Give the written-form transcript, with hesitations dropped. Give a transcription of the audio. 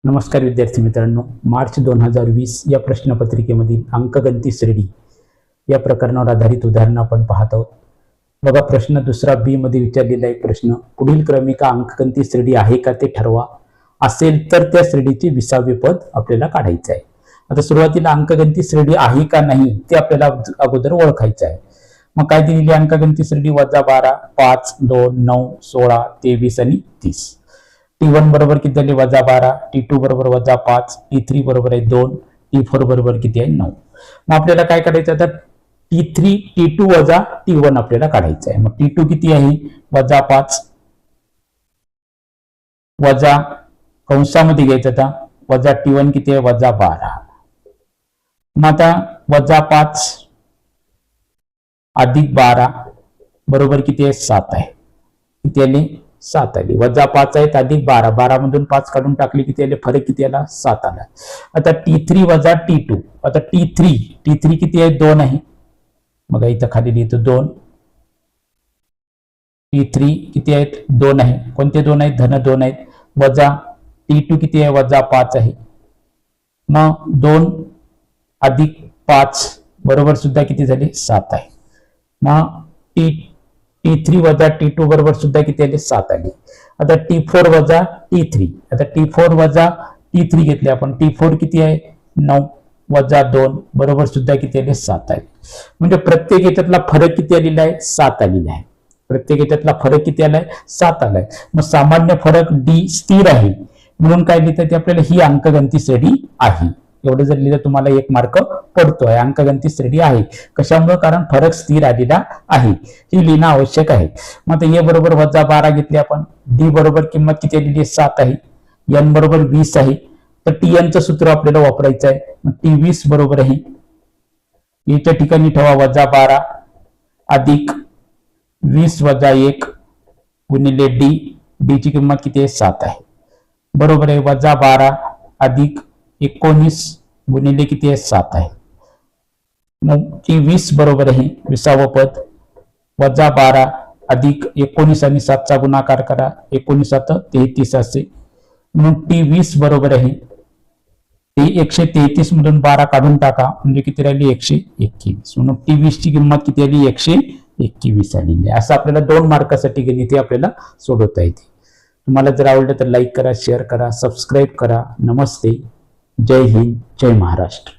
नमस्कार विद्यार्थी मित्रांनो, मार्च 2020 या प्रश्नपत्रिकेमधील अंकगणिती श्रेणी या प्रकरणावर आधारित उदाहरण आपण पाहत आहोत. बघा, प्रश्न दुसरा बी मध्ये विचारलेला आहे. प्रश्न, पुढील क्रमिका अंकगणिती श्रेणी आहे का ते ठरवा. असेल तर त्या श्रेणीचे 20वे पद आपल्याला काढायचे आहे. आता सुरुवातीला अंकगणिती श्रेणी आहे का नाही ते आपल्याला अगोदर ओळखायचं आहे. मग काय दिलेली अंकगणिती श्रेणी? -12, 5, 2, 9, 16, 23 आणि 30. T1 बरोबर किती झाले? -12. T2 बरोबर -5. T3 बरोबर आहे 2. T4 बरोबर किती आहे? 9. मग आपल्याला काय काढायचं आता? T3 T2 वजा T1 आपल्याला काढायचं आहे. मग T2 किती आहे? -5 वजा कंसामध्ये घ्यायचं आता वजा T1 किती आहे? -12. मग आता -5 अधिक 12 बरोबर किती आहे? 7 आहे. किती आले? 7 आली. -5 आहेत अधिक 12. 12 मधून 5 काढून टाकले किती आले? फरक किती आला? 7 आला. आता T3 वजा T2. आता T3 किती आहे? 2 आहे. मग इथं खाली लिहितो 2. T3 किती आहेत? 2 आहे. कोणते 2 आहेत? धन 2 आहेत. वजा T2 किती आहे? -5 आहे. मग 2 अधिक 5 बरोबर सुद्धा किती झाले? 7 आहे. मग T3 वजा T2 बरोबर सुद्धा किती आले? 7 आले. आता T4 वजा T3. आता T4 वजा T3 घेतले आपण. T4 किती आहे? 9 वजा 2 बरोबर सुद्धा किती आले? 7 आहे. म्हणजे प्रत्येक याच्यातला फरक किती आलेला आहे? 7 आलेला आहे. प्रत्येक याच्यातला फरक किती आलाय? 7 आलाय. मग सामान्य फरक D स्थिर आहे म्हणून काय लिहितं ते आपल्याला ही अंकगणिती श्रेणी आहे. एवढं जर लिहिलं तुम्हाला 1 मार्क पडतोय. अंकगणिती श्रेणी आहे. कशामुळे? कारण फरक स्थिर आलेला आहे. ही लिहिणं आवश्यक आहे. मग आता A बरोबर -12 घेतले आपण. D बरोबर किंमत किती आलेली आहे? 7 आहे. N बरोबर 20 आहे. तर TN चं सूत्र आपल्याला वापरायचं आहे. मग T20 बरोबर आहे. याच्या ठिकाणी ठेवा -12 अधिक 20 वजा 1 गुणिले D ची किंमत किती आहे? 7 आहे. बरोबर आहे. -12 अधिक 19 गुणिले किती आहे? 7 आहे. मग T20 बरोबर आहे 20वे पद. -12 अधिक 19 आणि 7 चा गुणाकार करा. 19 33 असे. म्हणून T20 बरोबर आहे ते 133 मधून 12 काढून टाका म्हणजे किती राहिली? 121. म्हणून T20 ची किंमत किती आली? 121 आलेली आहे. असं आपल्याला 2 मार्कासाठी गणिते आपल्याला सोडवता येते. तुम्हाला जर आवडलं तर लाईक करा, शेअर करा, सबस्क्राईब करा. नमस्ते. जय हिंद, जय महाराष्ट्र.